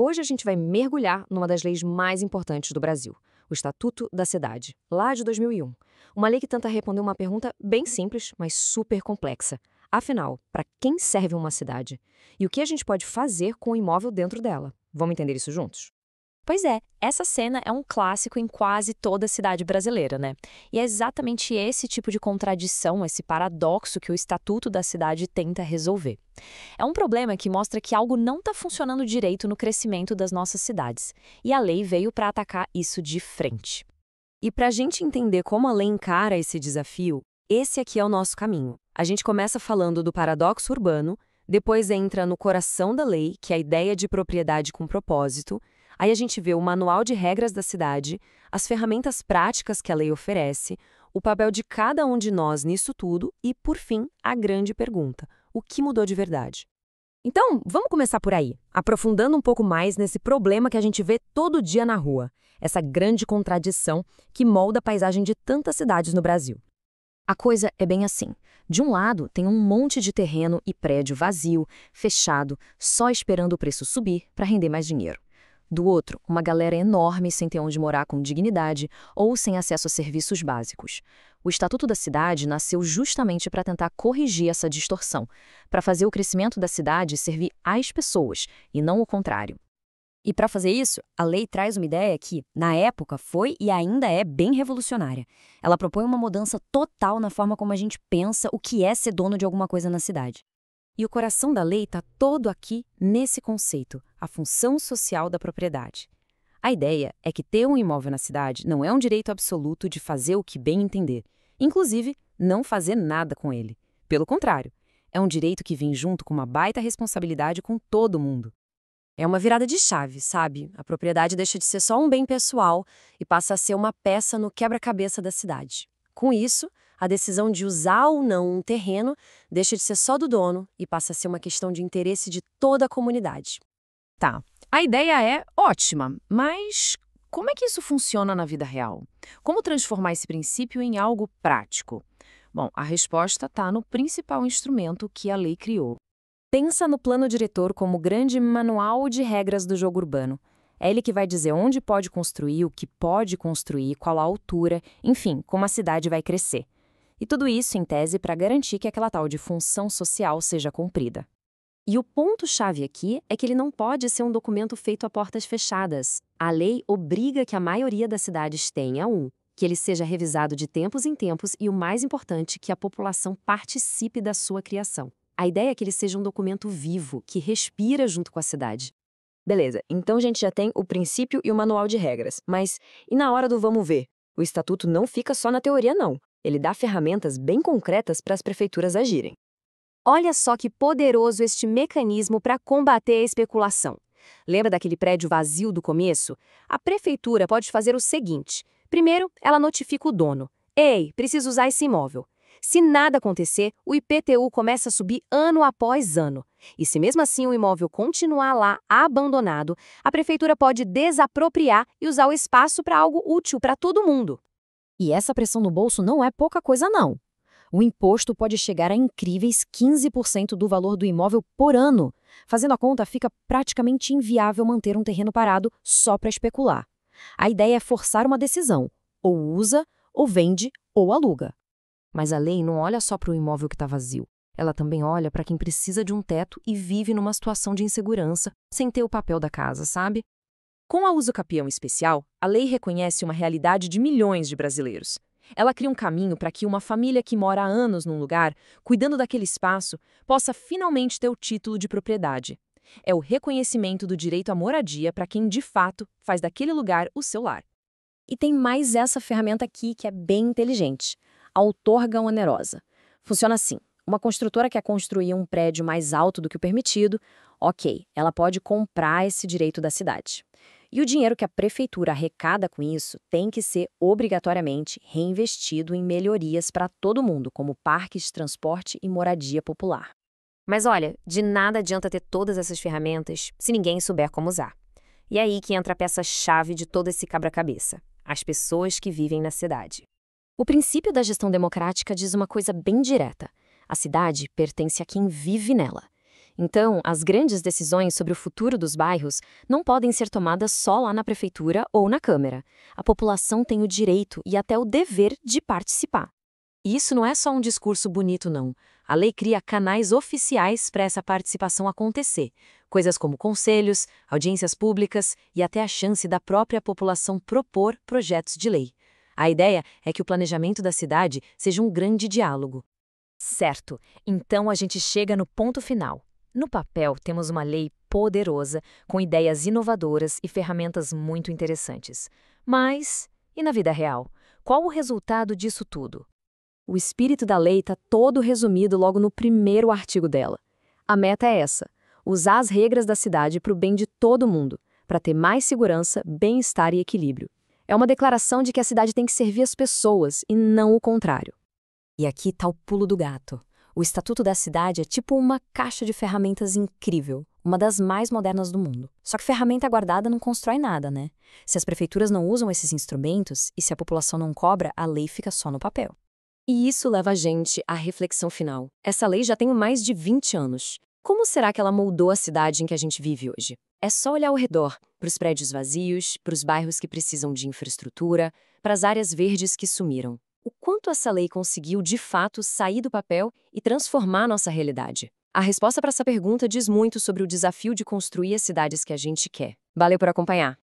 Hoje a gente vai mergulhar numa das leis mais importantes do Brasil, o Estatuto da Cidade, lá de 2001. Uma lei que tenta responder uma pergunta bem simples, mas super complexa. Afinal, para quem serve uma cidade? E o que a gente pode fazer com o imóvel dentro dela? Vamos entender isso juntos? Pois é, essa cena é um clássico em quase toda cidade brasileira, né? E é exatamente esse tipo de contradição, esse paradoxo que o Estatuto da Cidade tenta resolver. É um problema que mostra que algo não está funcionando direito no crescimento das nossas cidades. E a lei veio para atacar isso de frente. E para a gente entender como a lei encara esse desafio, esse aqui é o nosso caminho. A gente começa falando do paradoxo urbano, depois entra no coração da lei, que é a ideia de propriedade com propósito. Aí a gente vê o manual de regras da cidade, as ferramentas práticas que a lei oferece, o papel de cada um de nós nisso tudo e, por fim, a grande pergunta: o que mudou de verdade? Então, vamos começar por aí, aprofundando um pouco mais nesse problema que a gente vê todo dia na rua, essa grande contradição que molda a paisagem de tantas cidades no Brasil. A coisa é bem assim. De um lado, tem um monte de terreno e prédio vazio, fechado, só esperando o preço subir para render mais dinheiro. Do outro, uma galera enorme sem ter onde morar com dignidade ou sem acesso a serviços básicos. O Estatuto da Cidade nasceu justamente para tentar corrigir essa distorção, para fazer o crescimento da cidade servir às pessoas e não o contrário. E para fazer isso, a lei traz uma ideia que, na época, foi e ainda é bem revolucionária. Ela propõe uma mudança total na forma como a gente pensa o que é ser dono de alguma coisa na cidade. E o coração da lei está todo aqui nesse conceito, a função social da propriedade. A ideia é que ter um imóvel na cidade não é um direito absoluto de fazer o que bem entender, inclusive não fazer nada com ele. Pelo contrário, é um direito que vem junto com uma baita responsabilidade com todo mundo. É uma virada de chave, sabe? A propriedade deixa de ser só um bem pessoal e passa a ser uma peça no quebra-cabeça da cidade. Com isso, a decisão de usar ou não um terreno deixa de ser só do dono e passa a ser uma questão de interesse de toda a comunidade. Tá, a ideia é ótima, mas como é que isso funciona na vida real? Como transformar esse princípio em algo prático? Bom, a resposta está no principal instrumento que a lei criou. Pensa no plano diretor como o grande manual de regras do jogo urbano. É ele que vai dizer onde pode construir, o que pode construir, qual a altura, enfim, como a cidade vai crescer. E tudo isso, em tese, para garantir que aquela tal de função social seja cumprida. E o ponto-chave aqui é que ele não pode ser um documento feito a portas fechadas. A lei obriga que a maioria das cidades tenha um, que ele seja revisado de tempos em tempos e, o mais importante, que a população participe da sua criação. A ideia é que ele seja um documento vivo, que respira junto com a cidade. Beleza, então a gente já tem o princípio e o manual de regras, mas e na hora do vamos ver? O estatuto não fica só na teoria, não. Ele dá ferramentas bem concretas para as prefeituras agirem. Olha só que poderoso este mecanismo para combater a especulação. Lembra daquele prédio vazio do começo? A prefeitura pode fazer o seguinte. Primeiro, ela notifica o dono. Ei, preciso usar esse imóvel. Se nada acontecer, o IPTU começa a subir ano após ano. E se mesmo assim o imóvel continuar lá, abandonado, a prefeitura pode desapropriar e usar o espaço para algo útil para todo mundo. E essa pressão no bolso não é pouca coisa, não. O imposto pode chegar a incríveis 15% do valor do imóvel por ano. Fazendo a conta, fica praticamente inviável manter um terreno parado só para especular. A ideia é forçar uma decisão. Ou usa, ou vende, ou aluga. Mas a lei não olha só para o imóvel que está vazio. Ela também olha para quem precisa de um teto e vive numa situação de insegurança, sem ter o papel da casa, sabe? Com a uso capião especial, a lei reconhece uma realidade de milhões de brasileiros. Ela cria um caminho para que uma família que mora há anos num lugar, cuidando daquele espaço, possa finalmente ter o título de propriedade. É o reconhecimento do direito à moradia para quem, de fato, faz daquele lugar o seu lar. E tem mais essa ferramenta aqui que é bem inteligente. A outorga onerosa. Funciona assim. Uma construtora quer construir um prédio mais alto do que o permitido, ok, ela pode comprar esse direito da cidade. E o dinheiro que a prefeitura arrecada com isso tem que ser obrigatoriamente reinvestido em melhorias para todo mundo, como parques, transporte e moradia popular. Mas olha, de nada adianta ter todas essas ferramentas se ninguém souber como usar. E é aí que entra a peça-chave de todo esse quebra-cabeça: as pessoas que vivem na cidade. O princípio da gestão democrática diz uma coisa bem direta. A cidade pertence a quem vive nela. Então, as grandes decisões sobre o futuro dos bairros não podem ser tomadas só lá na prefeitura ou na Câmara. A população tem o direito e até o dever de participar. E isso não é só um discurso bonito, não. A lei cria canais oficiais para essa participação acontecer. Coisas como conselhos, audiências públicas e até a chance da própria população propor projetos de lei. A ideia é que o planejamento da cidade seja um grande diálogo. Certo, então a gente chega no ponto final. No papel, temos uma lei poderosa, com ideias inovadoras e ferramentas muito interessantes. Mas, e na vida real? Qual o resultado disso tudo? O espírito da lei está todo resumido logo no primeiro artigo dela. A meta é essa: usar as regras da cidade para o bem de todo mundo, para ter mais segurança, bem-estar e equilíbrio. É uma declaração de que a cidade tem que servir as pessoas e não o contrário. E aqui está o pulo do gato. O Estatuto da Cidade é tipo uma caixa de ferramentas incrível, uma das mais modernas do mundo. Só que ferramenta guardada não constrói nada, né? Se as prefeituras não usam esses instrumentos e se a população não cobra, a lei fica só no papel. E isso leva a gente à reflexão final. Essa lei já tem mais de 20 anos. Como será que ela moldou a cidade em que a gente vive hoje? É só olhar ao redor, para os prédios vazios, para os bairros que precisam de infraestrutura, para as áreas verdes que sumiram. O quanto essa lei conseguiu, de fato, sair do papel e transformar nossa realidade? A resposta para essa pergunta diz muito sobre o desafio de construir as cidades que a gente quer. Valeu por acompanhar!